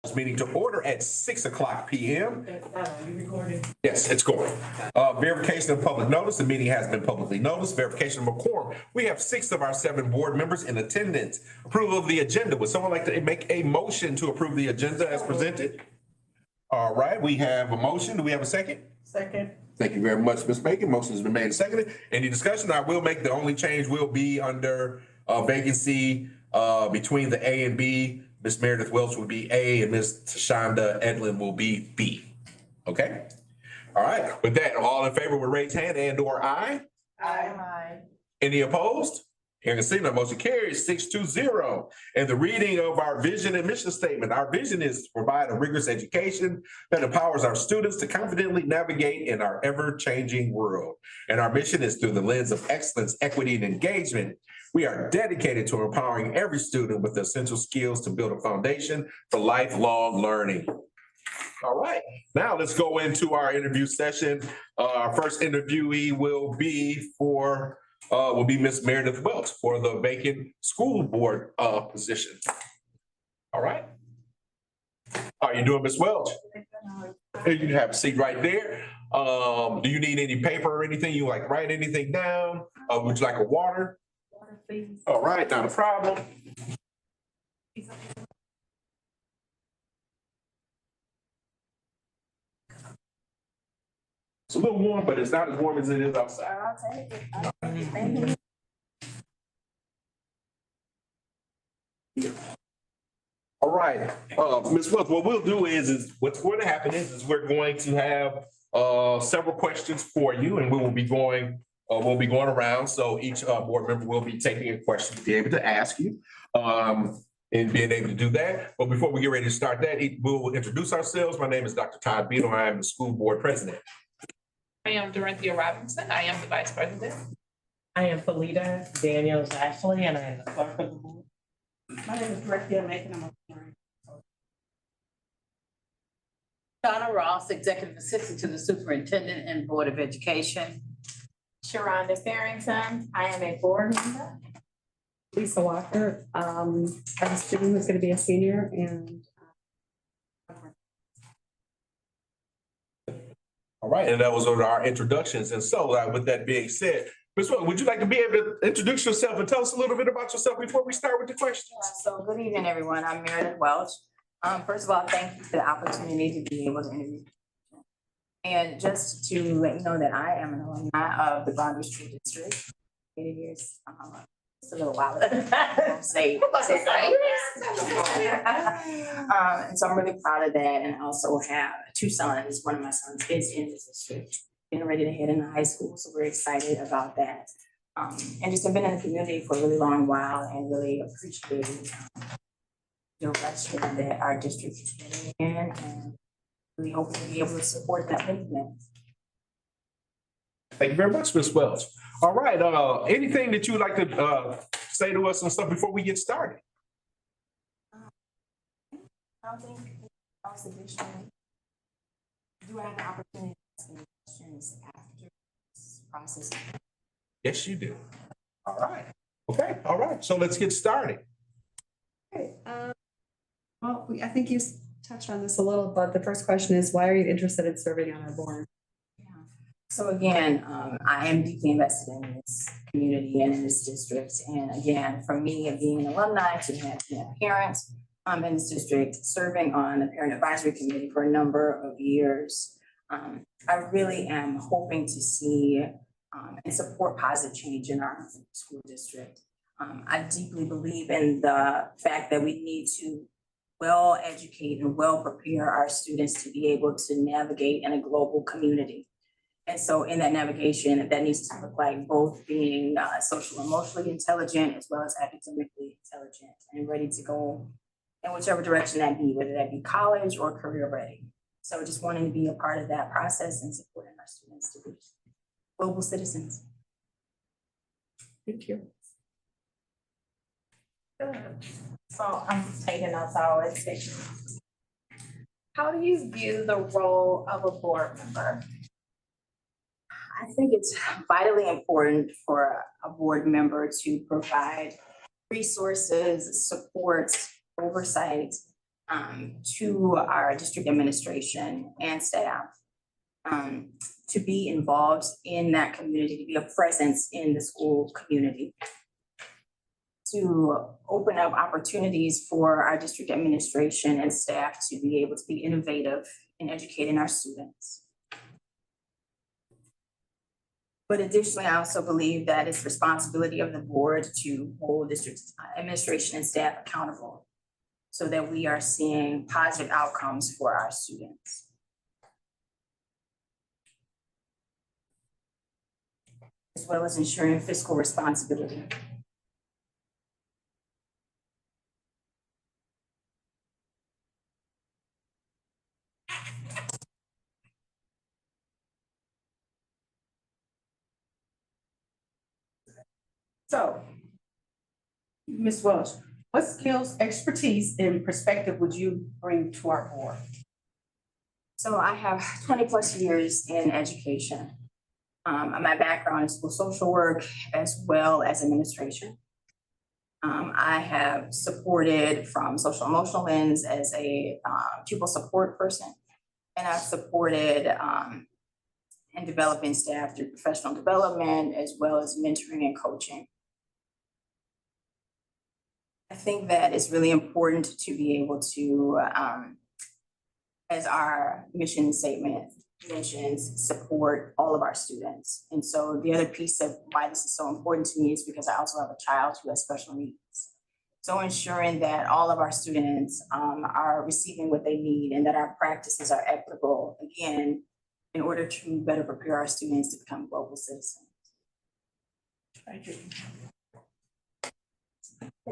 This meeting to order at 6:00 p.m. You recording? Yes, it's going. Verification of public notice. The meeting has been publicly noticed. Verification of a quorum. We have 6 of our 7 board members in attendance. Approval of the agenda. Would someone like to make a motion to approve the agenda as presented? All right, we have a motion. Do we have a second? Second. Thank you very much, Ms. Bacon. Motion has been made and seconded. Any discussion? I will make the only change will be under vacancy between the A and B. Ms. Meredith Welch will be A and Ms. Tashonda Edlin will be B. Okay? All right. With that, all in favor will raise hand and or aye. Aye. Any opposed? Hearing and seeing none, motion carries 6-0. And the reading of our vision and mission statement. Our vision is to provide a rigorous education that empowers our students to confidently navigate in our ever-changing world. And our mission is through the lens of excellence, equity, and engagement. We are dedicated to empowering every student with the essential skills to build a foundation for lifelong learning. All right, now let's go into our interview session. Our first interviewee will be Ms. Meredith Welch for the vacant school board position. All right. How are you doing, Ms. Welch? You can have a seat right there. Do you need any paper or anything? You like write anything down? Would you like a water? All right, not a problem. It's a little warm, but it's not as warm as it is outside. I'll take it. Thank you. All right, Ms. Welch, what we'll do is what's going to happen is we're going to have several questions for you, and we'll be going around. So each board member will be taking a question to be able to ask you, and being able to do that. But before we get ready to start that, we'll introduce ourselves. My name is Dr. Todd Beadle. I am the school board president. I am Dorothea Robinson. I am the vice president. I am Felita Daniels Ashley, and I am the clerk of the board. My name is Dorothea Macon. I'm a parent. Donna Ross, Executive Assistant to the Superintendent and Board of Education. Sharonda Farrington. I am a board member. Lisa Walker, I have a student who's going to be a senior and. All right, and that was our introductions. And so with that being said, Ms. Welch, would you like to be able to introduce yourself and tell us a little bit about yourself before we start with the questions? So good evening, everyone. I'm Meredith Welch. First of all, thank you for the opportunity to be able to interview. And just to let you know that I am an alumni of the Broadway Street District. 8 years, it's a little while. Say. And so I'm really proud of that. And I also have 2 sons. One of my sons is in this district, getting ready to head into high school. So we're excited about that. And just have been in the community for a really long while and really appreciate the direction that our district is heading in, and really hope to be able to support that movement. Thank you very much, Ms. Welch. All right, anything that you would like to say to us and stuff before we get started? I don't think else additionally. Do I have the opportunity to ask any questions after this process? Yes, you do. All right. Okay, all right. So let's get started. Okay, well, I think you touched on this a little, but the first question is, why are you interested in serving on our board? So again, I am deeply invested in this community and in this district. And again, for me, being an alumni, to have parents in this district, serving on the parent advisory committee for a number of years, I really am hoping to see and support positive change in our school district. I deeply believe in the fact that we need to well educate and well prepare our students to be able to navigate in a global community. And so in that navigation, that needs to look like both being social emotionally intelligent as well as academically intelligent and ready to go in whichever direction that be, whether that be college or career ready. So just wanting to be a part of that process and supporting our students to be global citizens. Thank you. So I'm taking notes, I always take notes. How do you view the role of a board member? I think it's vitally important for a board member to provide resources, support, oversight, to our district administration and staff to be involved in that community, to be a presence in the school community, to open up opportunities for our district administration and staff to be able to be innovative in educating our students. But additionally, I also believe that it's responsibility of the board to hold district administration and staff accountable so that we are seeing positive outcomes for our students. As well as ensuring fiscal responsibility. So, Ms. Welch, what skills, expertise, and perspective would you bring to our board? So I have 20+ years in education. My background is school social work as well as administration. I have supported from social emotional lens as a pupil support person, and I've supported and developing staff through professional development as well as mentoring and coaching. I think that it's really important to be able to, as our mission statement mentions, support all of our students. And so the other piece of why this is so important to me is because I also have a child who has special needs. So ensuring that all of our students are receiving what they need and that our practices are equitable, again, in order to better prepare our students to become global citizens. Thank you.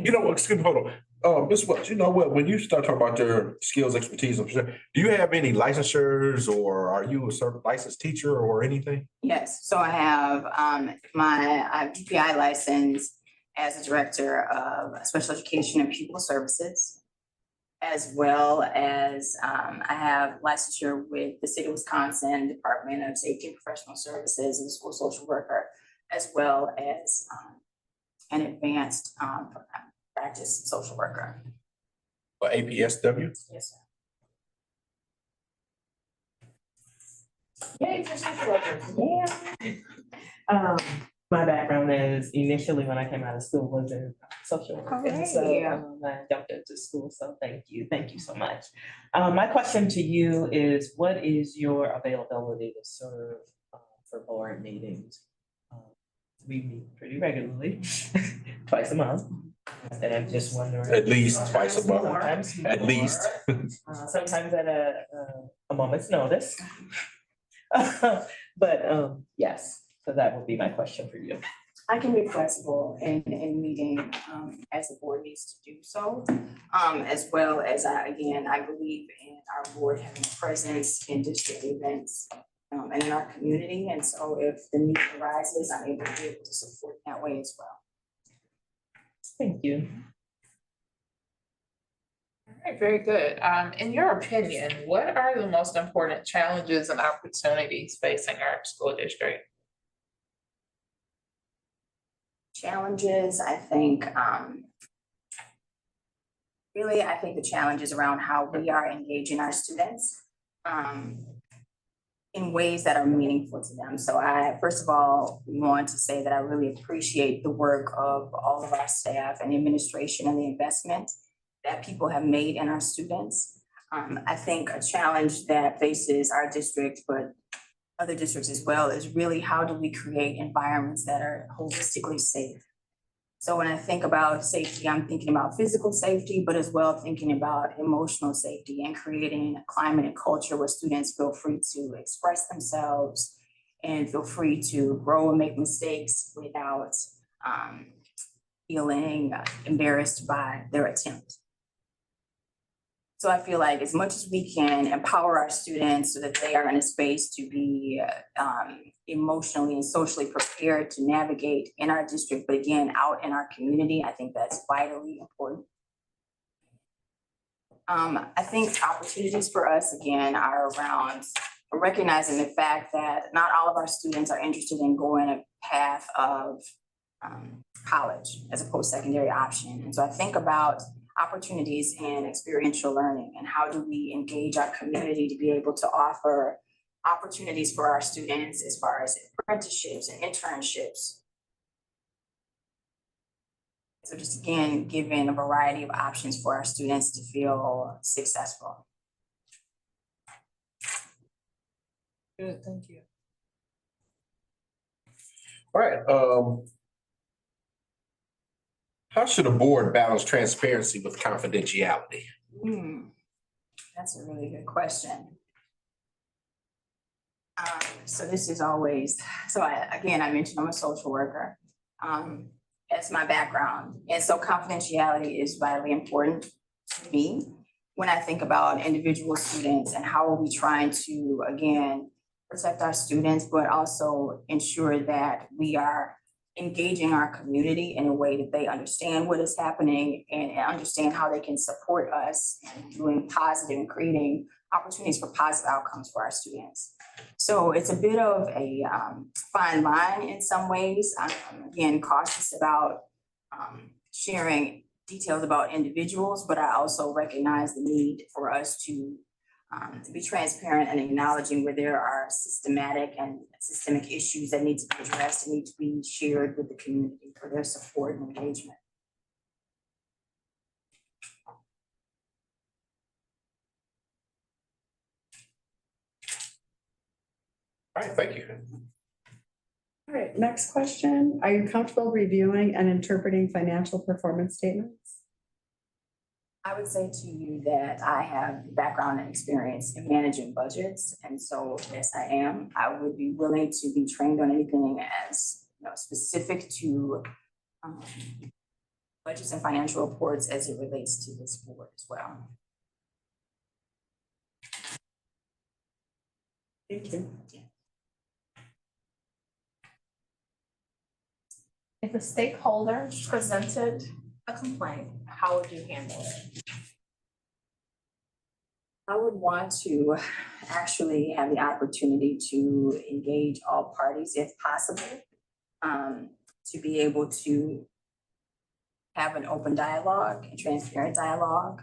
You know what, excuse me, hold on. Ms. Welch, you know what, when you start talking about your skills, expertise, do you have any licensures or are you a certain licensed teacher or anything? Yes, so I have my GPI license as a director of special education and pupil services, as well as I have licensure with the state of Wisconsin Department of Safety and Professional Services as a school social worker, as well as an advanced practice social worker. Or APSW? Yes, sir. Yay, for social workers, yeah. My background is initially when I came out of school was in social work. And so I jumped into school, so thank you so much. My question to you is, what is your availability to serve for board meetings? We meet pretty regularly, twice a month. And I'm just wondering. At least twice a month, Sometimes at more, least. Sometimes at a moment's notice. But yes, so that would be my question for you. I can be flexible in meeting as the board needs to do so. As well as I believe in our board having a presence in district events and in our community. And so if the need arises, I'm able to support that way as well. Thank you. All right, very good. In your opinion, what are the most important challenges and opportunities facing our school district? Challenges, I think, really, I think the challenges around how we are engaging our students in ways that are meaningful to them. So I, first of all, want to say that I really appreciate the work of all of our staff and administration and the investment that people have made in our students. I think a challenge that faces our district, but other districts as well, is really how do we create environments that are holistically safe? So when I think about safety, I'm thinking about physical safety, but as well thinking about emotional safety and creating a climate and culture where students feel free to express themselves and feel free to grow and make mistakes without feeling embarrassed by their attempt. So I feel like as much as we can empower our students so that they are in a space to be emotionally and socially prepared to navigate in our district, but again, out in our community, I think that's vitally important. I think opportunities for us, again, are around recognizing the fact that not all of our students are interested in going a path of college as a post-secondary option. And so I think about opportunities in experiential learning, and how do we engage our community to be able to offer opportunities for our students as far as apprenticeships and internships. So just again, giving a variety of options for our students to feel successful. Good, thank you. All right, how should a board balance transparency with confidentiality? That's a really good question. So this is always, I mentioned I'm a social worker. That's my background. And so confidentiality is vitally important to me when I think about individual students and how are we trying to, again, protect our students, but also ensure that we are engaging our community in a way that they understand what is happening and understand how they can support us in doing positive and creating opportunities for positive outcomes for our students. So it's a bit of a fine line in some ways. I'm again cautious about sharing details about individuals, but I also recognize the need for us to be transparent and acknowledging where there are systemic issues that need to be addressed and need to be shared with the community for their support and engagement. All right, thank you. All right, next question. Are you comfortable reviewing and interpreting financial performance statements? I would say to you that I have background and experience in managing budgets, and so yes, I am. I would be willing to be trained on anything as specific to budgets and financial reports as it relates to this board as well. Thank you. If a stakeholder presented a complaint, how would you handle it? I would want to actually have the opportunity to engage all parties if possible, to be able to have an open dialogue and transparent dialogue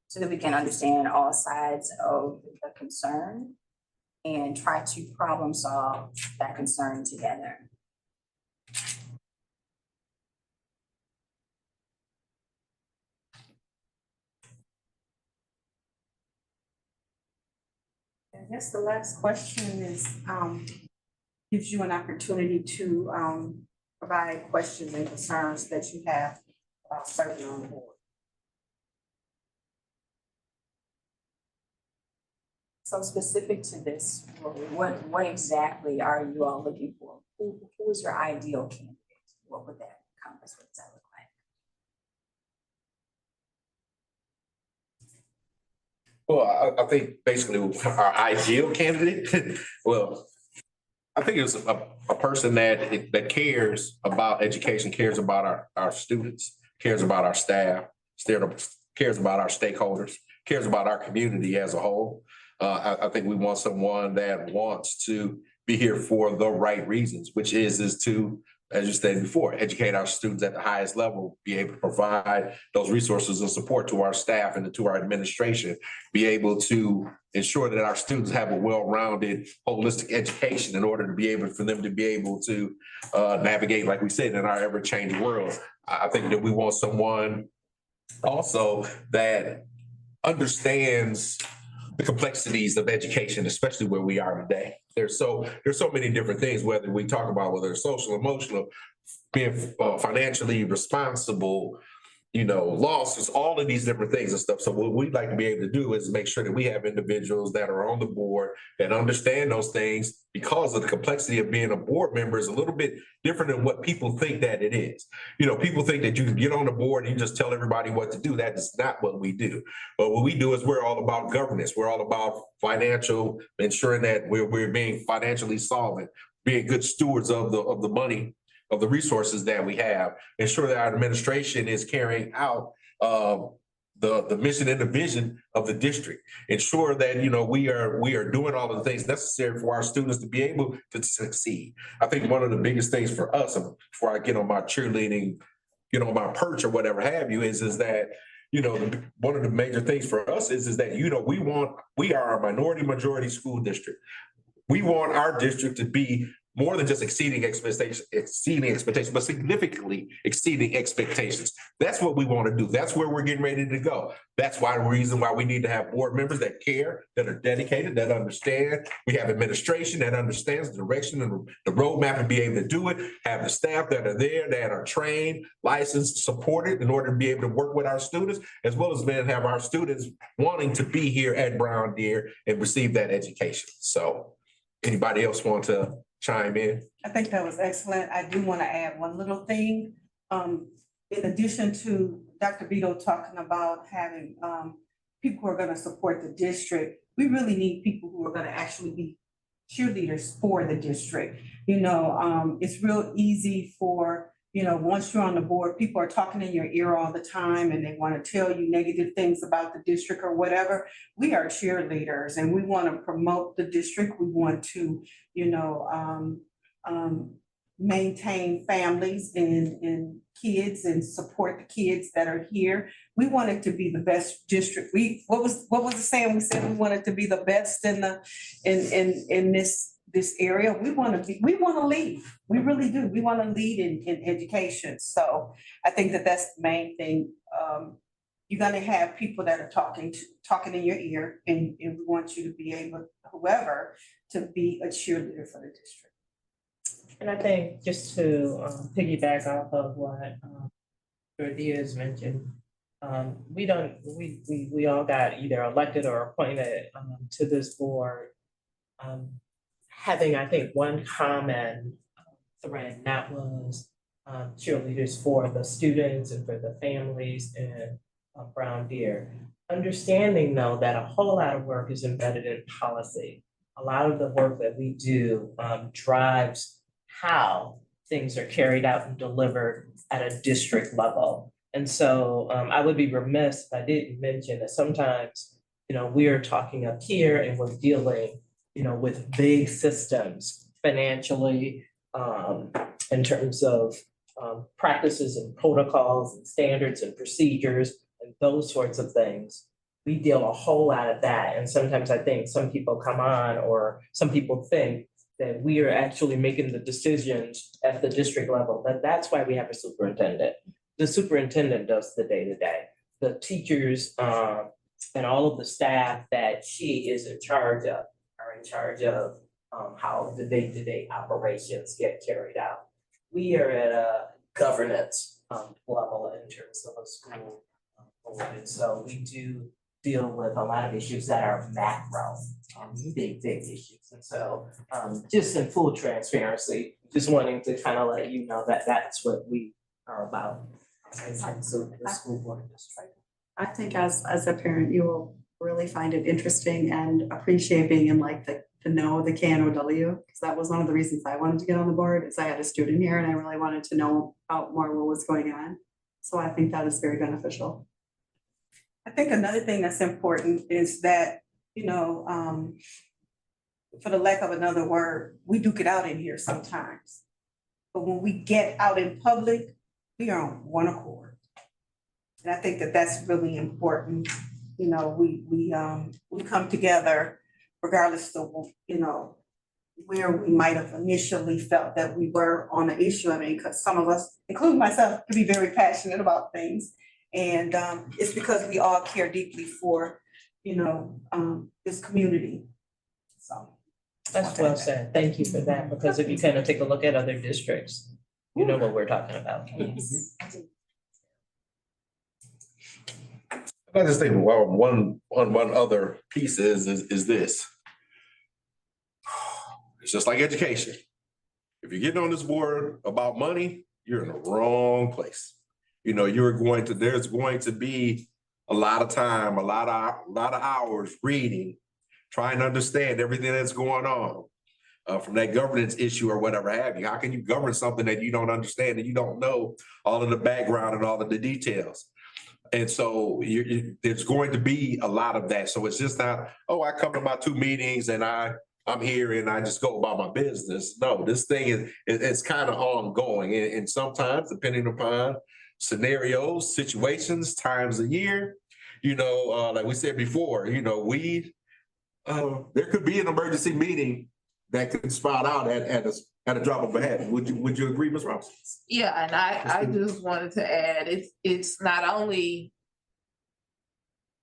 so that we can understand all sides of the concern and try to problem solve that concern together. I guess the last question is, gives you an opportunity to provide questions and concerns that you have about serving on the board. So specific to this, what exactly are you all looking for? Who is your ideal candidate? What would that encompass? What does that look like? Well, I think basically our ideal candidate, well, I think it's a person that cares about education, cares about our students, cares about our staff, cares about our stakeholders, cares about our community as a whole. I think we want someone that wants to be here for the right reasons, which is to, as you stated before, educate our students at the highest level, be able to provide those resources and support to our staff and to our administration, be able to ensure that our students have a well-rounded, holistic education in order to be able for them to be able to navigate, like we said, in our ever-changing world. I think that we want someone also that understands the complexities of education, especially where we are today. There's so many different things, whether it's social, emotional, being financially responsible, losses, all of these different things and stuff. So what we'd like to be able to do is make sure that we have individuals that are on the board that understand those things, because of the complexity of being a board member is a little bit different than what people think that it is. People think that you can get on the board and you just tell everybody what to do. That is not what we do. But what we do is we're all about governance. We're all about financial, ensuring that we're being financially solvent, being good stewards of the money, of the resources that we have, ensure that our administration is carrying out the mission and the vision of the district. Ensure that we are doing all of the things necessary for our students to be able to succeed. I think one of the biggest things for us, before I get on my cheerleading, my perch or whatever have you, is that one of the major things for us is that, we are a minority majority school district. We want our district to be more than just exceeding expectations, but significantly exceeding expectations. That's what we want to do. That's where we're getting ready to go. That's the reason why we need to have board members that care, that are dedicated, that understand. We have administration that understands the direction and the roadmap and be able to do it. Have the staff that are there, that are trained, licensed, supported in order to be able to work with our students, as well as then have our students wanting to be here at Brown Deer and receive that education. So anybody else want to chime in? I think that was excellent. I do want to add one little thing. In addition to Dr. Vito talking about having people who are going to support the district, we really need people who are going to actually be cheerleaders for the district. It's real easy for, once you're on the board, people are talking in your ear all the time and they want to tell you negative things about the district or whatever. We are cheerleaders and we want to promote the district. We want to, maintain families and kids and support the kids that are here. We want it to be the best district. What was the saying? We said we wanted to be the best in this area. We want to lead. We really do. We want to lead in education. So I think that's the main thing. You're going to have people that are talking in your ear, and we want you to be able, whoever, to be a cheerleader for the district. And I think just to piggyback off of what Diaz mentioned, we all got either elected or appointed to this board, having, I think, one common thread, and that was cheerleaders for the students and for the families in Brown Deer. Understanding, though, that a whole lot of work is embedded in policy. A lot of the work that we do drives how things are carried out and delivered at a district level. And so I would be remiss if I didn't mention that sometimes, we are talking up here and we're dealing, with big systems financially, in terms of practices and protocols and standards and procedures and those sorts of things. We deal a whole lot of that. And sometimes I think some people come on, or some people think that we are actually making the decisions at the district level. That's why we have a superintendent. The superintendent does the day-to-day. The teachers and all of the staff that she is in charge of are in charge of how the day-to-day operations get carried out. We are at a governance level in terms of a school board. And so we do deal with a lot of issues that are macro, big issues. And so just in full transparency, just wanting to kind of let you know that that's what we are about. So the school board district. I think as a parent, you will really find it interesting and appreciate being in like the know, the KNOW, because that was one of the reasons I wanted to get on the board, is I had a student here and I really wanted to know about more what was going on. So I think that is very beneficial. I think another thing that's important is that, for the lack of another word, we duke it out in here sometimes. But when we get out in public, we are on one accord. And I think that's really important. We come together regardless of, where we might have initially felt that we were on the issue. I mean, because some of us, including myself, could be very passionate about things. And it's because we all care deeply for, this community. So. That's well said. Thank you for that, because if you kind of take a look at other districts, you know what we're talking about. Yes. I just think one other piece is this. It's just like education. If you're getting on this board about money, you're in the wrong place. There's going to be a lot of time, a lot of hours reading, trying to understand everything that's going on from that governance issue or whatever have you. How can you govern something that you don't understand and you don't know all of the background and all of the details? And so there's going to be a lot of that. So it's just not, I come to my 2 meetings and I'm here and I just go about my business. No, this thing it's kind of ongoing. And sometimes, depending upon scenarios, situations, times a year. You know, like we said before, you know, there could be an emergency meeting that could spout out at a drop of a hat. Would you agree, Ms. Robinson? Yeah, and I just wanted to add, it's not only.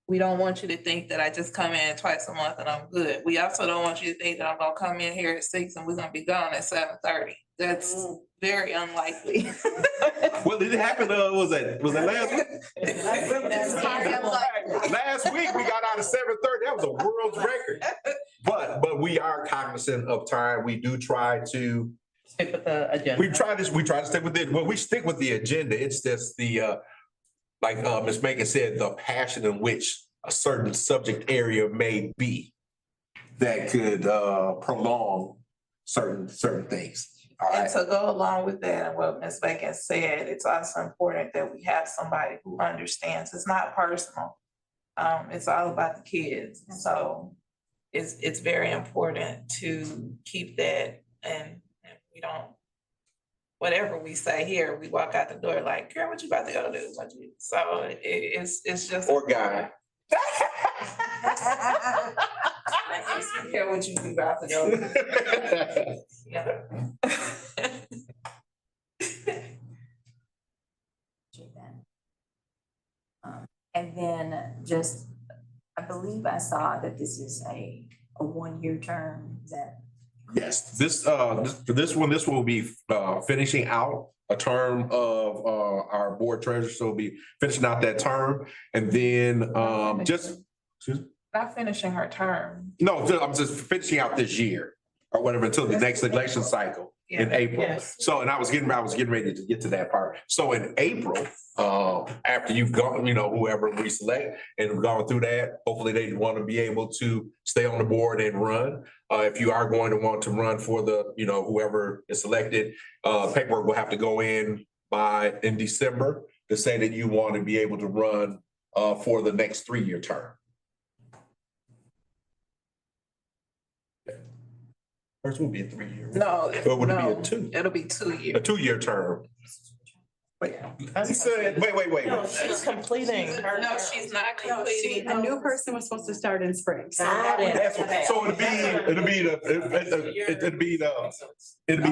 We don't want you to think that I just come in twice a month and I'm good. We also don't want you to think that I'm gonna come in here at 6 and we're gonna be gone at 7:30. That's very unlikely. Well, it happened, was that last week? Last week, we got out at 7:30. That was a world's record. But we are cognizant of time. We do try to, Stick with the agenda. we try to stick with it. Well, we stick with the agenda. It's just like Ms. Megan said, the passion in which a certain subject area may be that could prolong certain things. All And right. to go along with that and what Ms. Bacon said, it's also important that we have somebody who understands. It's not personal. It's all about the kids. So it's very important to keep that and we don't, whatever we say here, we walk out the door like, girl, what you about to go do? So it's just. Or guy. I don't care what you about to go do. Yeah. And then just, I believe I saw that this is a 1-year term, is that? Yes, this one will be finishing out a term of our board treasurer, so we'll be finishing out that term. And then excuse me? Not finishing her term. No, I'm just finishing out this year or whatever until the next election cycle in April. Yes. So, and I was getting ready to get to that part. So in April, after you've gone, you know, whoever we select and gone through that, hopefully they want to be able to stay on the board and run. If you are going to want to run for the, you know, whoever is selected, paperwork will have to go in in December to say that you want to be able to run for the next 3-year term. First will be a 3-year. No. Or would it be a no, 2? It'll be 2 years. A 2-year term. Wait, he said, wait. No, she's completing her. No, she's not completing. A new person was supposed to start in spring. So Got that it. would- That's what, so it'll be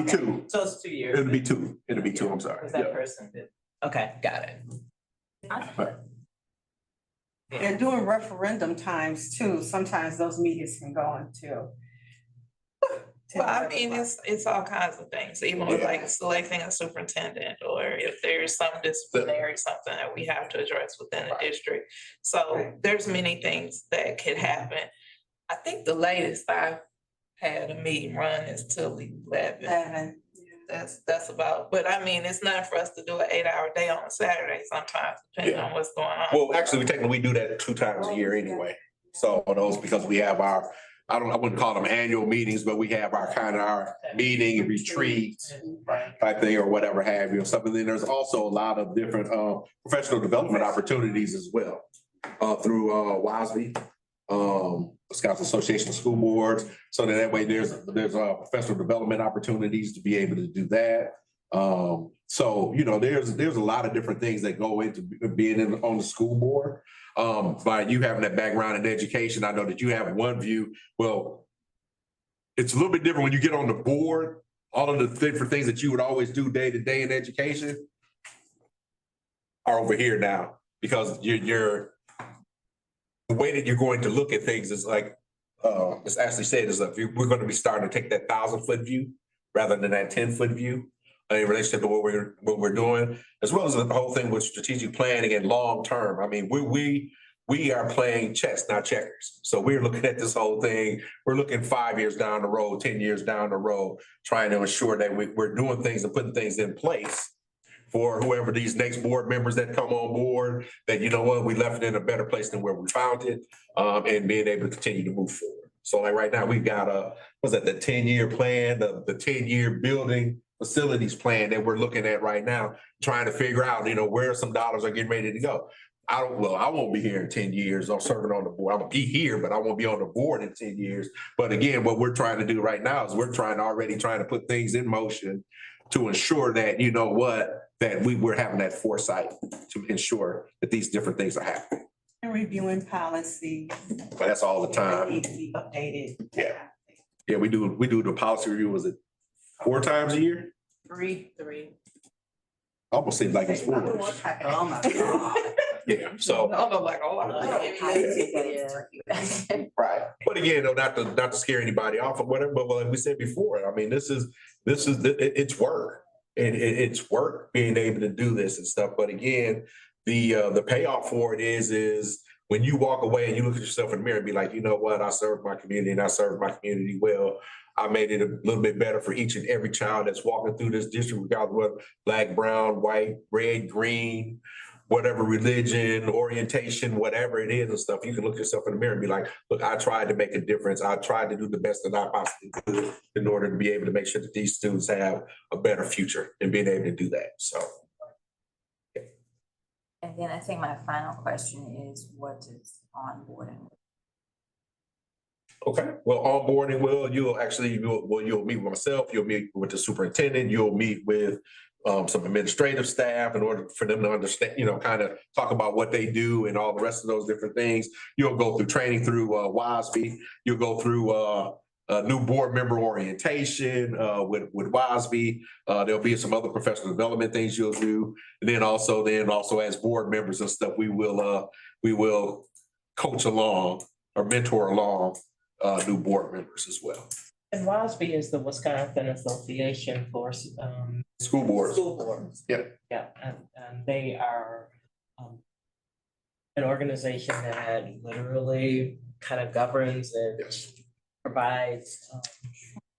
2. So it's 2 years. It'll be 2, I'm sorry. Because that Yeah. person did. Okay, got it. And during referendum times too, sometimes those meetings can go into. Well, I mean, it's all kinds of things, even with like selecting a superintendent or if there's some disciplinary, something that we have to address within the district. So there's many things that could happen. I think the latest I've had a meeting run is till 11. That's about, but I mean, it's not for us to do an 8-hour day on a Saturday sometimes, depending on what's going on. Well, actually, we do that 2 times a year anyway. So on those, because we have our, I wouldn't call them annual meetings, but we have our meeting, retreat type thing or whatever have you, or something. Then there's also a lot of different professional development opportunities as well through WASB, Wisconsin Association of School Boards. So that way there's professional development opportunities to be able to do that. So, you know, there's a lot of different things that go into being on the school board. By you having that background in education, I know that you have one view. Well, it's a little bit different when you get on the board. All of the different things that you would always do day to day in education are over here now, because you're the way that you're going to look at things is like, as Ashley said, is that we're going to be starting to take that 1,000-foot view rather than that 10-foot view in relationship to what we're doing, as well as the whole thing with strategic planning and long term. I mean, we are playing chess, not checkers. So we're looking at this whole thing. We're looking 5 years down the road, 10 years down the road, trying to ensure that we're doing things and putting things in place for whoever these next board members that come on board, that, you know what, we left it in a better place than where we found it, and being able to continue to move forward. So like right now, we've got the 10-year plan, the 10-year building facilities plan that we're looking at right now, trying to figure out, you know, where some dollars are getting ready to go. I won't be here in 10 years. I'm serving on the board. I'm gonna be here, but I won't be on the board in 10 years. But again, what we're trying to do right now is we're trying to put things in motion to ensure that, you know what, that we're having that foresight to ensure that these different things are happening. And reviewing policy. But that's all the time. Need to be updated. Yeah. Yeah, we do the policy review, was it 4 times a year? Three. Almost seems like it's 4. Oh my God. Yeah, so, I'm like, oh, right. But again, though, not to scare anybody off or whatever, but like we said before, I mean, it's work. It's work being able to do this and stuff. But again, the payoff for it is when you walk away and you look at yourself in the mirror and be like, you know what, I served my community and I served my community well. I made it a little bit better for each and every child that's walking through this district, regardless of whether black, brown, white, red, green, whatever religion, orientation, whatever it is and stuff. You can look yourself in the mirror and be like, look, I tried to make a difference. I tried to do the best that I possibly could in order to be able to make sure that these students have a better future and being able to do that. So. And then I think my final question is, what is onboarding? Okay, well, onboarding you'll meet with myself, you'll meet with the superintendent, you'll meet with some administrative staff in order for them to understand, kind of talk about what they do and all the rest of those different things. You'll go through training through WASB. You'll go through a new board member orientation with WASB. There'll be some other professional development things you'll do. And then also as board members and stuff, we will coach along or mentor along new board members as well. And WASB is the Wisconsin Association for School boards. School boards. Yep. Yeah, and they are an organization that literally kind of governs and provides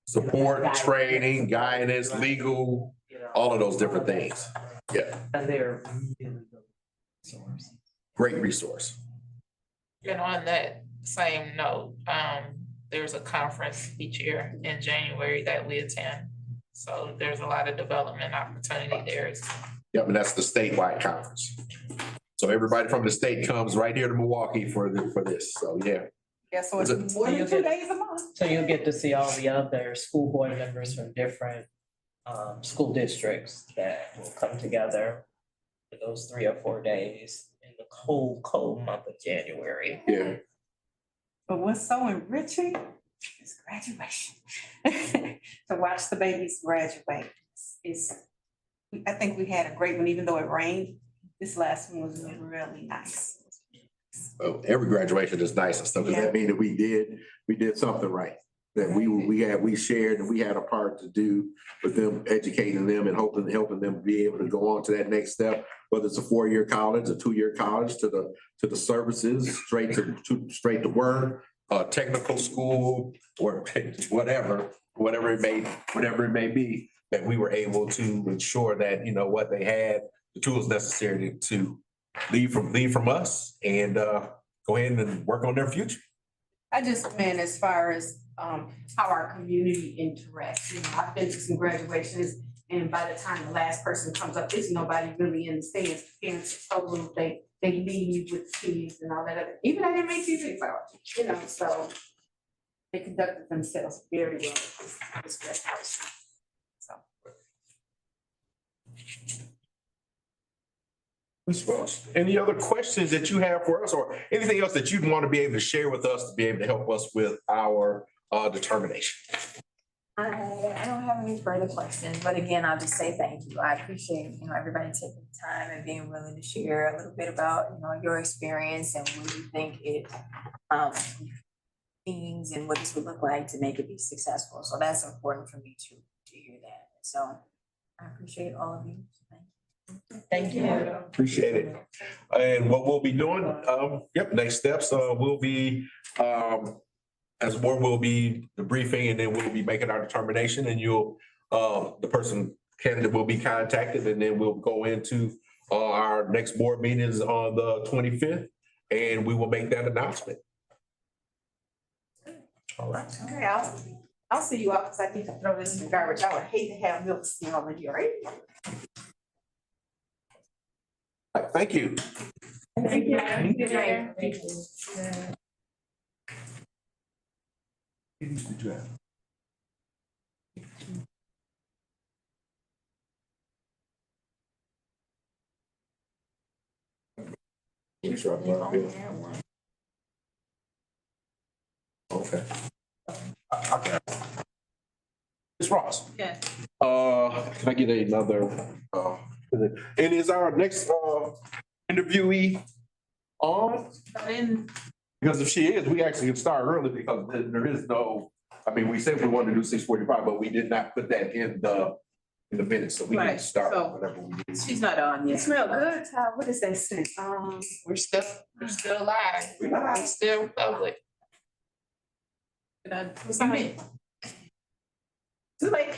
Support, training, guidance, legal, all of those different things. Yeah, And they're really good source. great resource. And on that same note, there's a conference each year in January that we attend. So there's a lot of development opportunity there. Yep, and that's the statewide conference. So everybody from the state comes right here to Milwaukee for this. So, yeah. Yeah, so it's Is it- more than 2 days a month. So you'll get to see all the other school board members from different school districts that will come together for those 3 or 4 days in the cold month of January. Yeah. But what's so enriching is graduation. To watch the babies graduate I think we had a great one, even though it rained. This last one was really nice. Well, every graduation is nice and stuff. Does that mean that we did something right? That we shared and we had a part to do with them, educating them and helping them be able to go on to that next step, whether it's a 4-year college, a 2-year college, to the services, straight to work, technical school, or whatever it may be, that we were able to ensure that, what they had the tools necessary to leave from us and go ahead and work on their future. I just meant as far as how our community interacts. I've been to some graduations, and by the time the last person comes up, there's nobody really in the stands. Parents are so rude, they leave with the kids and all that other, even I didn't make TV for, so they conducted themselves very well at this guest house. So. Ms. Welch, any other questions that you have for us or anything else that you'd want to be able to share with us to be able to help us with our determination? I don't have any further questions, but again, I'll just say thank you. I appreciate, everybody taking the time and being willing to share a little bit about, your experience and what you think it means and what this would look like to make it be successful. So that's important for me to hear that. So I appreciate all of you. Thank you. Appreciate it. And what we'll be doing, next steps, we'll be, as a board, we'll be debriefing and then we'll be making our determination and the candidate will be contacted and then we'll go into our next board meetings on the 25th and we will make that announcement. All right. Okay, I'll see you out because I need to throw this in the garbage. I would hate to have milk smell in here, right? All right, thank you. Thank you. Good night. Did you have? Pretty sure I brought it up. Okay. Okay. Ms. Ross. Yes. Can I get another, and is our next, interviewee on? Because if she is, we actually can start early because there is no, I mean, we said we wanted to do 6:45, but we did not put that in the minutes, so we can Right, start so- whenever we do. She's not on It yet. smell good, Ty. What is that scent? We're still live. We're still public. What's on it? Too late.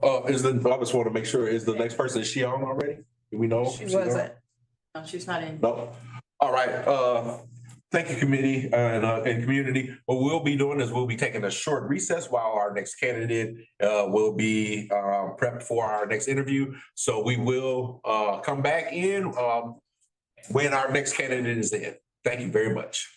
I just want to make sure, is the next person, is she on already? Do we know? if She she's on? wasn't. No, she's not in. No. All right, thank you, committee and community. What we'll be doing is we'll be taking a short recess while our next candidate will be prepped for our next interview. So we will come back in when our next candidate is in. Thank you very much.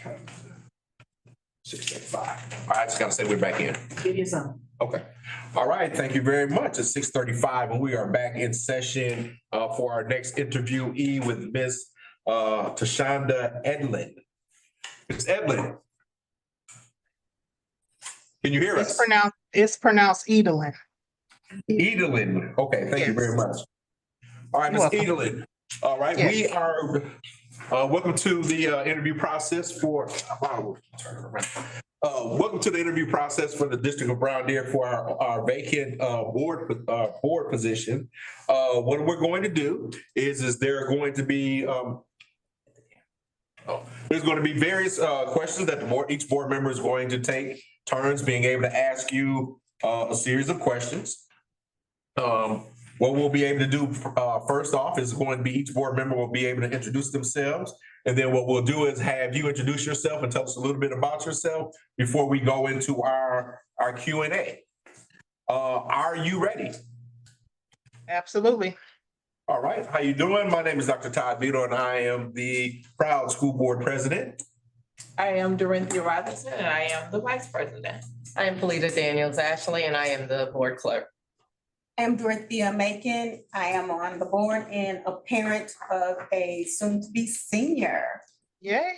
6:35. All right, I just gotta say we're back in. Give you some. Okay. All right, thank you very much. It's 6:35 and we are back in session for our next interviewee with Miss Tashonda Edlin. Ms. Edlin. Can you hear us? It's pronounced Edelin. Edelin. Okay, thank you very much. All right, Ms. You're Edelin. All right, Yes. we are welcome to the interview process for welcome to the interview process for the District of Brown Deer for our vacant board position. What we're going to do is there are going to be there's going to be various questions that each board member is going to take turns being able to ask you a series of questions. What we'll be able to do first off is going to be each board member will be able to introduce themselves. And then what we'll do is have you introduce yourself and tell us a little bit about yourself before we go into our Q&A. Are you ready? Absolutely. All right. How you doing? My name is Dr. Todd Vito, and I am the proud school board president. I am Dorinthia Robinson, and I am the vice president. I am Polita Daniels Ashley, and I am the board clerk. I'm Dorothea Macon. I am on the board and a parent of a soon-to-be senior. Yay.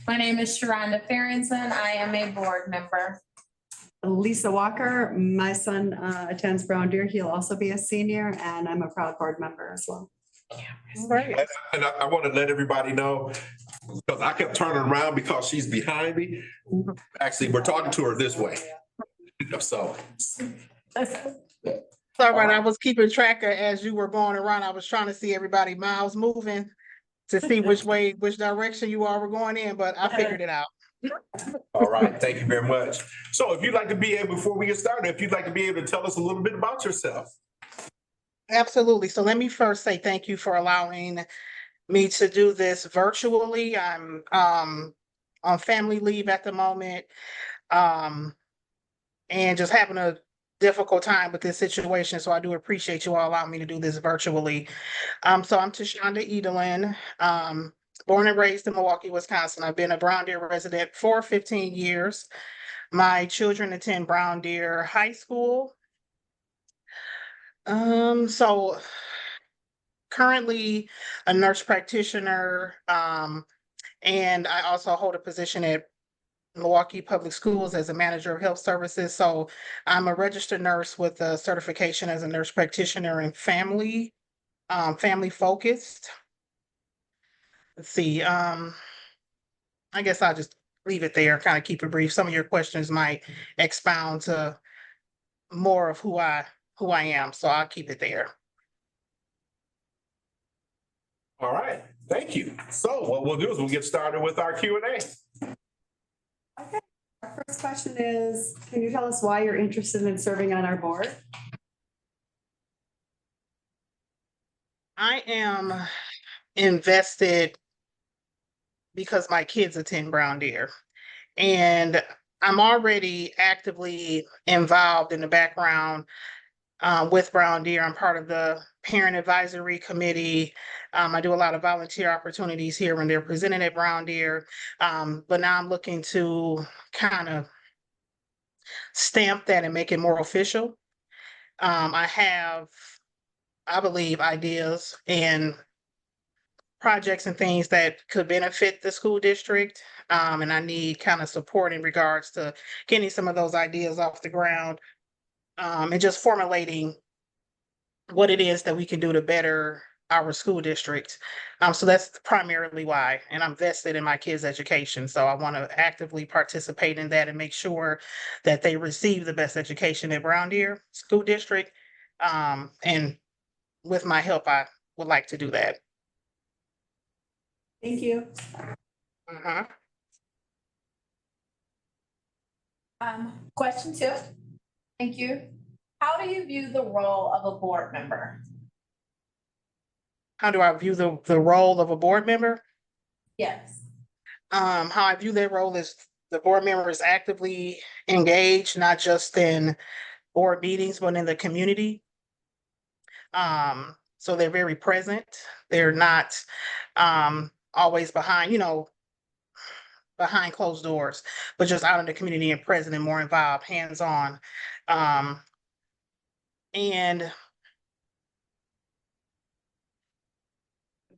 My name is Sharonda Farrington. I am a board member. Lisa Walker, my son attends Brown Deer. He'll also be a senior, and I'm a proud board member as well. Right. And I want to let everybody know, because I kept turning around because she's behind me. Actually, we're talking to her this way. So. All right, I was keeping track of as you were going around. I was trying to see everybody mouths moving to see which direction you all were going in, but I figured it out. All right, thank you very much. So if you'd like to be able, before we get started, if you'd like to be able to tell us a little bit about yourself. Absolutely. So let me first say thank you for allowing me to do this virtually. I'm on family leave at the moment, and just having a difficult time with this situation. So I do appreciate you all allowing me to do this virtually. So I'm Tashonda Edelin, born and raised in Milwaukee, Wisconsin. I've been a Brown Deer resident for 15 years. My children attend Brown Deer High School. So currently a nurse practitioner, and I also hold a position at Milwaukee Public Schools as a manager of health services. So I'm a registered nurse with a certification as a nurse practitioner and family focused. Let's see, I guess I'll just leave it there, kind of keep it brief. Some of your questions might expound to more of who I am, so I'll keep it there. All right, thank you. So what we'll do is we'll get started with our Q&A. Our first question is, can you tell us why you're interested in serving on our board? I am invested because my kids attend Brown Deer, and I'm already actively involved in the background with Brown Deer. I'm part of the parent advisory committee. I do a lot of volunteer opportunities here when they're presented at Brown Deer. But now I'm looking to kind of stamp that and make it more official. I have, I believe, ideas and projects and things that could benefit the school district. And I need kind of support in regards to getting some of those ideas off the ground, and just formulating what it is that we can do to better our school district. So that's primarily why, and I'm vested in my kids' education. So I want to actively participate in that and make sure that they receive the best education at Brown Deer School District. And with my help, I would like to do that. Thank you. Uh-huh. Question 2. Thank you. How do you view the role of a board member? How do I view the role of a board member? Yes. How I view their role is the board member is actively engaged, not just in board meetings, but in the community. So they're very present. They're not always behind, behind closed doors, but just out in the community and present and more involved, hands-on. And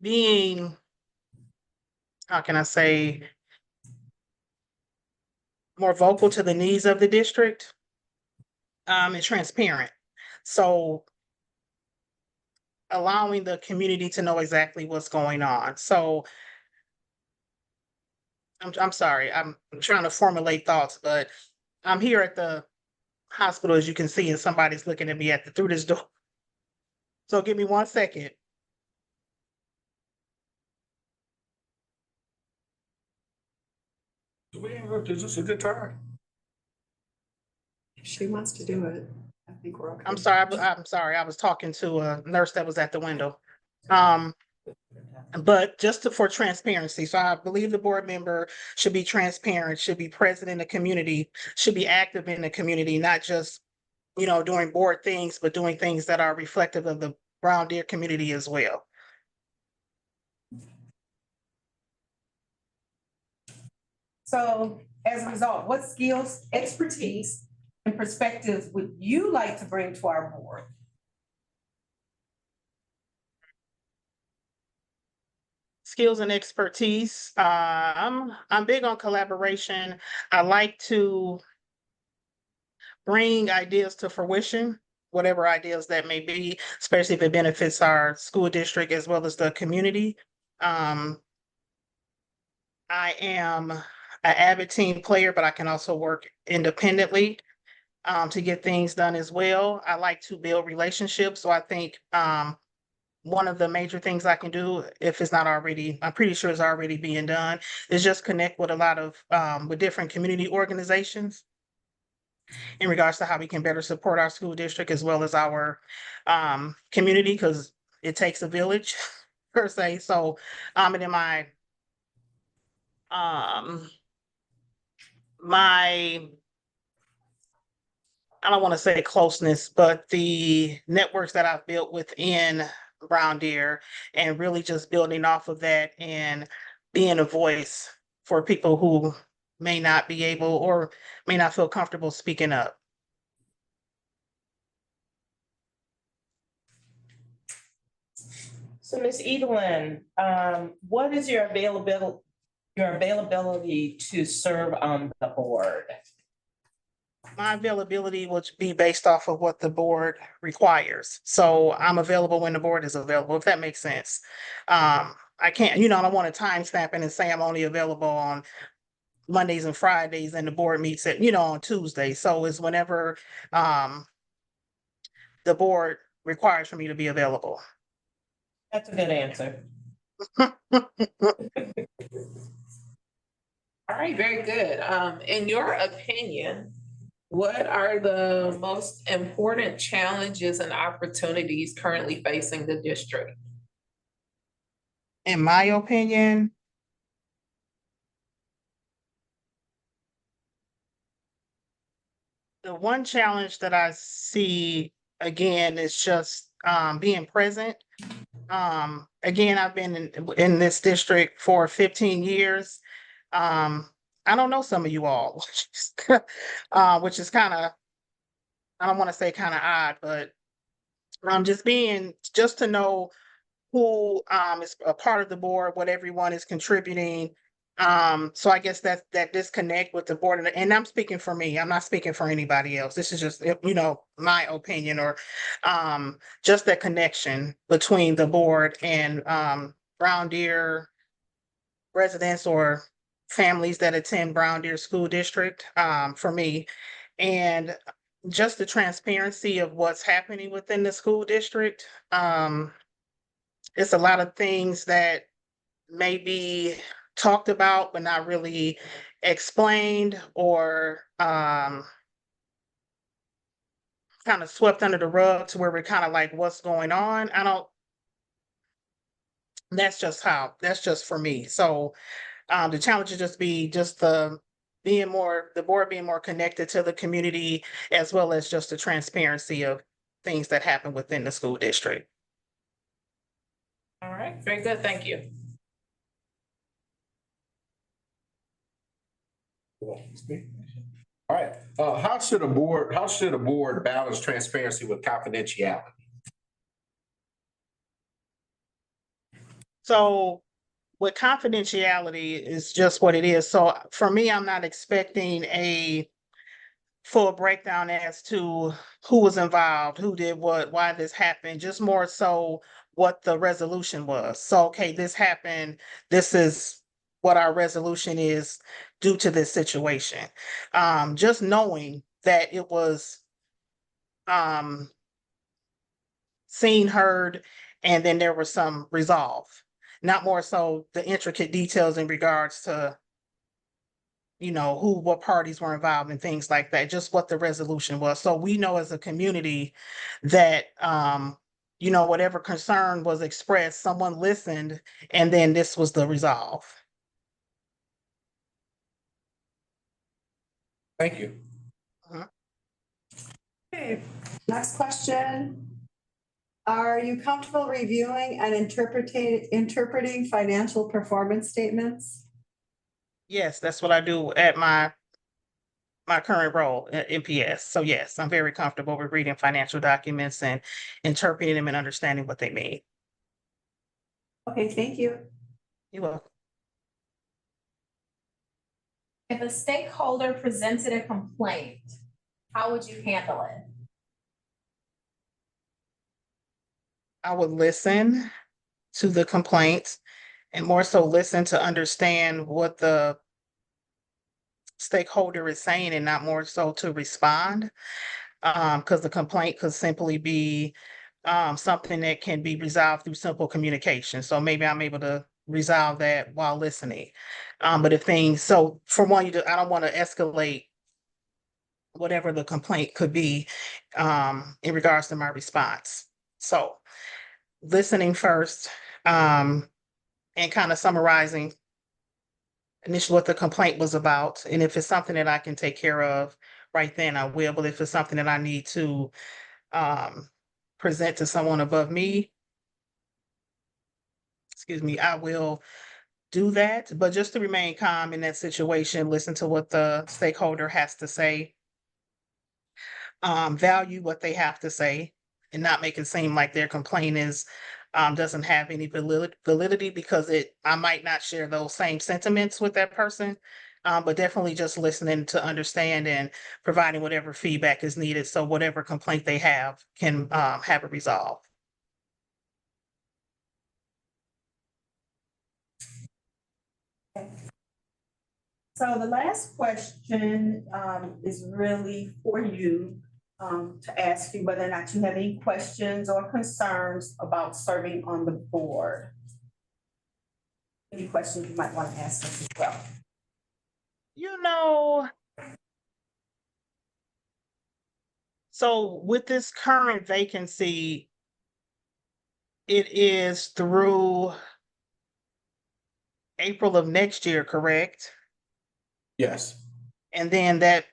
being, how can I say, more vocal to the needs of the district, and transparent. So allowing the community to know exactly what's going on. So I'm sorry, I'm trying to formulate thoughts, but I'm here at the hospital, as you can see, and somebody's looking at me through this door. So give me 1 second. Is this a good time? If she wants to do it, I think we're okay. I'm sorry, I was talking to a nurse that was at the window. But just for transparency, so I believe the board member should be transparent, should be present in the community, should be active in the community, not just, doing board things, but doing things that are reflective of the Brown Deer community as well. So as a result, what skills, expertise, and perspectives would you like to bring to our board? Skills and expertise. I'm big on collaboration. I like to bring ideas to fruition, whatever ideas that may be, especially if it benefits our school district as well as the community. I am an avid team player, but I can also work independently to get things done as well. I like to build relationships. So I think one of the major things I can do, if it's not already, I'm pretty sure it's already being done, is just connect with a lot of with different community organizations in regards to how we can better support our school district as well as our community, because it takes a village per se. So and in my I don't want to say closeness, but the networks that I've built within Brown Deer, and really just building off of that and being a voice for people who may not be able or may not feel comfortable speaking up. So Ms. Edelin, what is your availability to serve on the board? My availability would be based off of what the board requires. So I'm available when the board is available, if that makes sense. I can't, I don't want to time stamp it and say I'm only available on Mondays and Fridays and the board meets at, on Tuesday. So it's whenever the board requires for me to be available. That's a good answer. All right, very good. In your opinion, what are the most important challenges and opportunities currently facing the district? In my opinion, the one challenge that I see again is just being present. Again, I've been in this district for 15 years. I don't know some of you all, which is kind of, I don't want to say kind of odd, but just to know who is a part of the board, what everyone is contributing. So I guess that disconnect with the board, and I'm speaking for me, I'm not speaking for anybody else. This is just, my opinion, or just that connection between the board and Brown Deer residents or families that attend Brown Deer School District, for me. And just the transparency of what's happening within the school district. It's a lot of things that may be talked about, but not really explained, or kind of swept under the rug to where we're kind of like, what's going on? That's just for me. So the challenge is the board being more connected to the community, as well as just the transparency of things that happen within the school district. All right, very good, thank you. All right, how should a board balance transparency with confidentiality? So with confidentiality is just what it is. So for me, I'm not expecting a full breakdown as to who was involved, who did what, why this happened, just more so what the resolution was. So, okay, this happened, this is what our resolution is due to this situation. Just knowing that it was um seen, heard, and then there was some resolve. Not more so the intricate details in regards to, what parties were involved and things like that, just what the resolution was. So we know as a community that, whatever concern was expressed, someone listened, and then this was the resolve. Thank you. Okay, next question. Are you comfortable reviewing and interpreting financial performance statements? Yes, that's what I do at my current role at MPS. So yes, I'm very comfortable with reading financial documents and interpreting them and understanding what they mean. Okay, thank you. You're welcome. If a stakeholder presented a complaint, how would you handle it? I would listen to the complaints and more so listen to understand what the stakeholder is saying and not more so to respond. Because the complaint could simply be something that can be resolved through simple communication. So maybe I'm able to resolve that while listening. But so for one, I don't want to escalate whatever the complaint could be in regards to my response. So listening first, and kind of summarizing initially what the complaint was about. And if it's something that I can take care of right then, I will. But if it's something that I need to present to someone above me, I will do that. But just to remain calm in that situation, listen to what the stakeholder has to say, value what they have to say, and not make it seem like their complaint doesn't have any validity because I might not share those same sentiments with that person. But definitely just listening to understand and providing whatever feedback is needed. So whatever complaint they have can have a resolve. So the last question is really for you to ask you whether or not you have any questions or concerns about serving on the board. Any questions you might want to ask us as well. So with this current vacancy, it is through April of next year, correct? Yes. And then that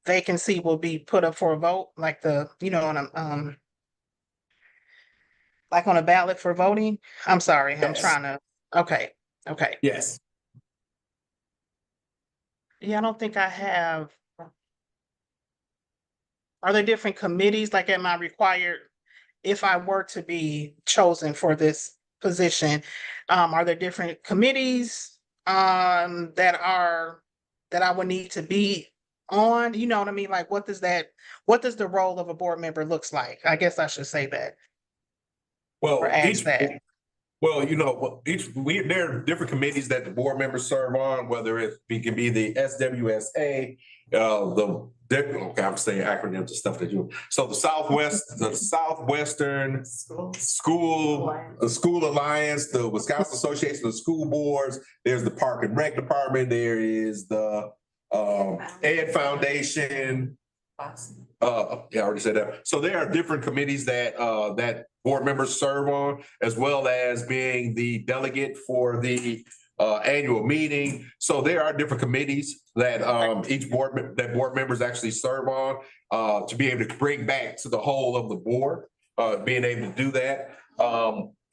vacancy will be put up for a vote, like like on a ballot for voting? I'm sorry, I'm Yes. trying to, okay. Yes. Yeah, I don't think I have. Are there different committees, like am I required, if I were to be chosen for this position, are there different committees that I would need to be on? You know what I mean? Like what does the role of a board member looks like? I guess I should say that. Or Well, ask that. there are different committees that the board members serve on, whether it can be the SWSA, I'm saying acronyms and stuff that you, so the Southwestern School Alliance, the Wisconsin Association of School Boards, there's the Park and Rec Department, there is the Ed Foundation. I already said that. So there are different committees that board members serve on, as well as being the delegate for the annual meeting. So there are different committees that board members actually serve on to be able to bring back to the whole of the board, being able to do that.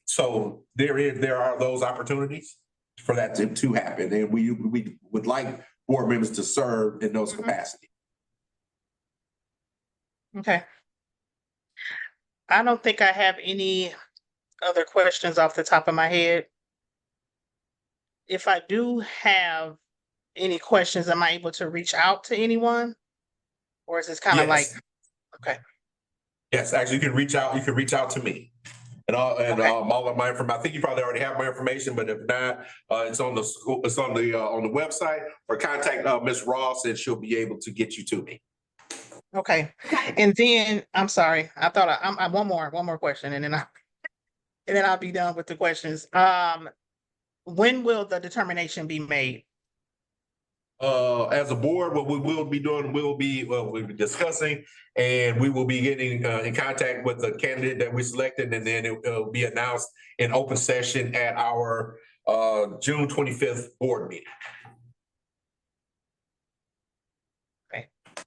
So there are those opportunities for that to happen, and we would like board members to serve in those capacities. Okay. I don't think I have any other questions off the top of my head. If I do have any questions, am I able to reach out to anyone? Or is this kind of like, Yes. okay, Yes, actually, you can reach out to me. And all of my information, I think you probably already have my information, but if not, it's on the school, it's on the website, or contact Ms. Ross and she'll be able to get you to me. okay. And then, I'm sorry, I thought I one more question and then I'll be done with the questions. When will the determination be made? As a board, what we will be doing, we'll be discussing, and we will be getting in contact with the candidate that we selected, and then it'll be announced in open session at our June 25th board meeting.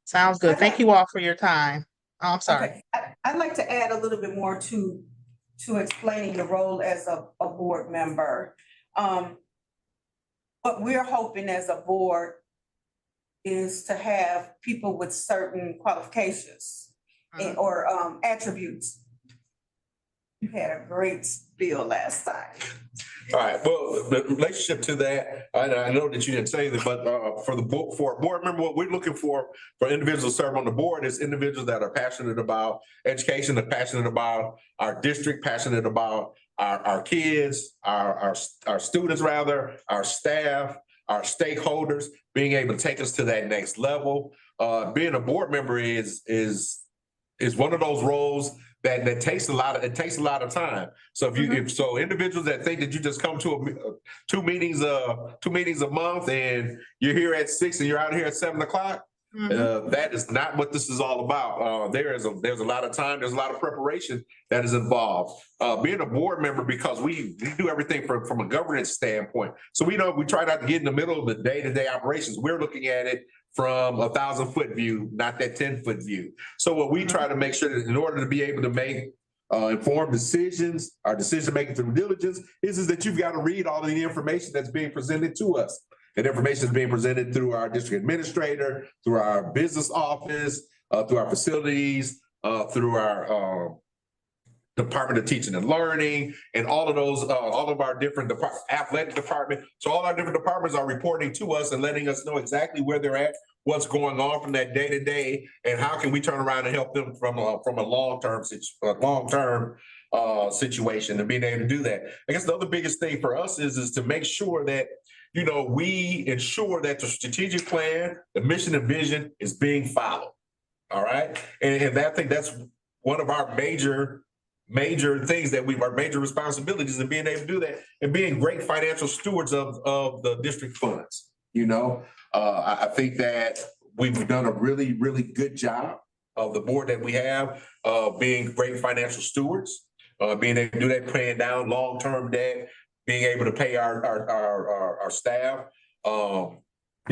Sounds good. Thank you all for your time. Oh, I'm sorry. Okay, I'd like to add a little bit more to explaining the role as a board member. What we're hoping as a board is to have people with certain qualifications or attributes. You had a great spiel last time. All right, well, the relationship to that, I know that you didn't say that, but for a board member, what we're looking for individuals to serve on the board is individuals that are passionate about education, that are passionate about our district, passionate about our kids, our students rather, our staff, our stakeholders, being able to take us to that next level. Being a board member is one of those roles that takes a lot of time. So if individuals that think that you just come to two meetings a month and you're here at 6 and you're out here at 7 o'clock, that is not what this is all about. There's a lot of time, there's a lot of preparation that is involved. Being a board member, because we do everything from a governance standpoint. So we try not to get in the middle of the day-to-day operations. We're looking at it from 1,000-foot view, not that 10-foot view. So what we try to make sure that in order to be able to make informed decisions, our decision-making through diligence, is that you've got to read all of the information that's being presented to us. And information is being presented through our district administrator, through our business office, through our facilities, through our Department of Teaching and Learning, and all of our different athletic department. So all our different departments are reporting to us and letting us know exactly where they're at, what's going on from that day to day, and how can we turn around and help them from a long-term situation, and being able to do that. I guess the other biggest thing for us is to make sure that we ensure that the strategic plan, the mission and vision is being followed. All right. And I think that's one of our major things our major responsibilities in being able to do that and being great financial stewards of the district funds. I think that we've done a really, really good job of the board that we have being great financial stewards, being able to do that, paying down long-term debt, being able to pay our staff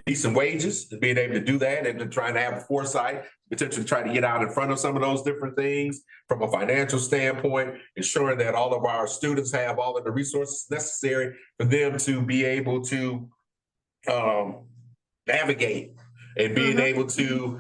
decent wages, and being able to do that, and then trying to have foresight, potentially try to get out in front of some of those different things from a financial standpoint, ensuring that all of our students have all of the resources necessary for them to be able to navigate and being able to,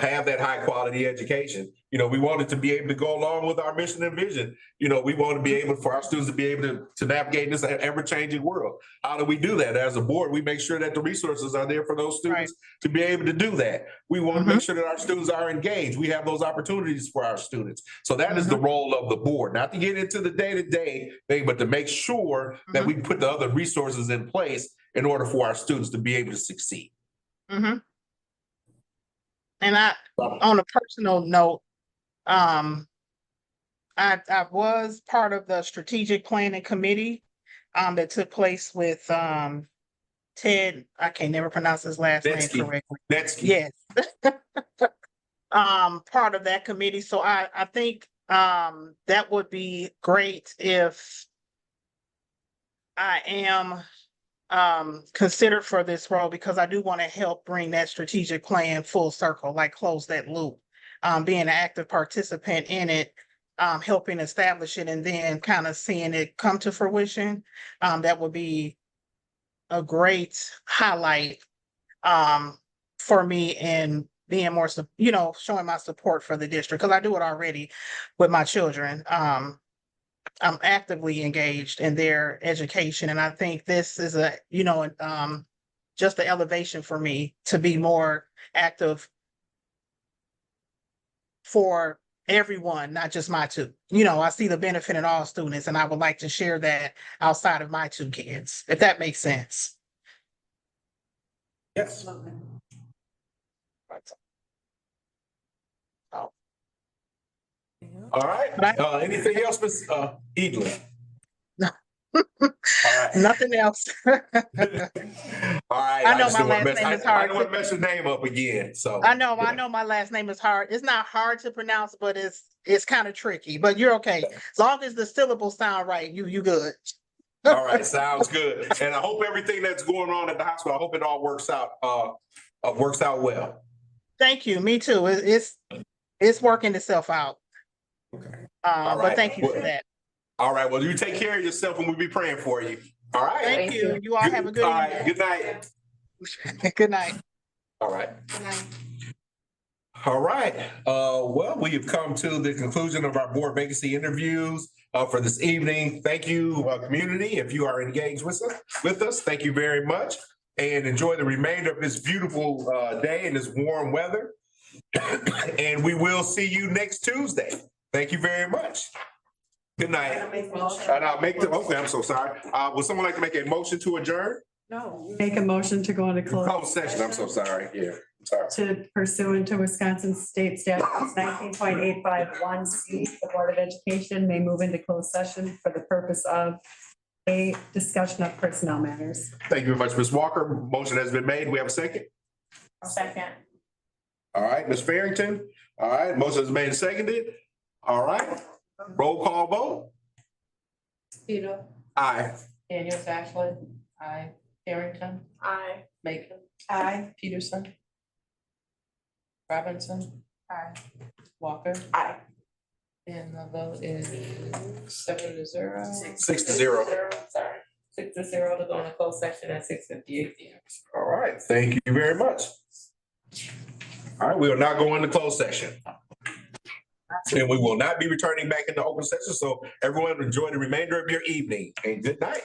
have that high quality education. We wanted to be able to go along with our mission and vision. We want to be able for our students to be able to navigate in this ever-changing world. How do we do that? As a board, we make sure that the resources are there for those students to be able to do that. We want to make sure that our students are engaged. We have those opportunities for our students. So that is the role of the board, not to get into the day-to-day thing, but to make sure that we put the other resources in place in order for our students to be able to succeed. And on a personal note, I was part of the strategic planning committee that took place with Ted. I can never pronounce his last name correctly. Yes. Part of that committee. So I think that would be great if I am considered for this role, because I do want to help bring that strategic plan full circle, like close that loop. Being an active participant in it, helping establish it, and then kind of seeing it come to fruition. That would be a great highlight for me and being more, showing my support for the district, because I do it already with my children. I'm actively engaged in their education, and I think this is just the elevation for me to be more active for everyone, not just my two. I see the benefit in all students, and I would like to share that outside of my two kids, if that makes sense. Yes. Oh. All right, anything else, Ms. Edlin? All right. Nothing else. All right. I know just my didn't wanna last mess- name is I hard don't want to to- mess your name up again, so. I know my last name is hard. It's not hard to pronounce, but it's kind of tricky, but you're okay. As long as the syllables sound right, you good. All right, sounds good. And I hope everything that's going on at the hospital, I hope it all works out well. Thank you. Me too. It's working itself out. Okay. All But right. thank you for that. All right, well, you take care of yourself and we'll be praying for you. All right. Thank you. You all have a good All right, evening. good night. Good night. All right. All right, well, we have come to the conclusion of our board vacancy interviews for this evening. Thank you, community. If you are engaged with us, thank you very much. And enjoy the remainder of this beautiful day and this warm weather. And we will see you next Tuesday. Thank you very much. Good night. And I'll okay, I'm so sorry. Would someone like to make a motion to adjourn? No. Make a motion to go into Closed closed session, I'm so sorry, yeah, sorry. to pursuant to Wisconsin State Statutes 19.851C, the Board of Education may move into closed session for the purpose of a discussion of personnel matters. Thank you very much, Ms. Walker. Motion has been made. We have a second? Second. All right, Ms. Farrington. All right, motion is made and seconded. All right, roll call vote. Peter, Aye. Daniel Ashley, aye. Harrington, Aye. Macon, Aye. Peterson, Robinson, Aye. Walker, Aye. and the vote is 7-0. 6-0. Sorry, 6-0 to go into closed session at 6:58 p.m. All right, thank you very much. All right, we will now go into closed session. And we will not be returning back into open session, so everyone enjoy the remainder of your evening and good night.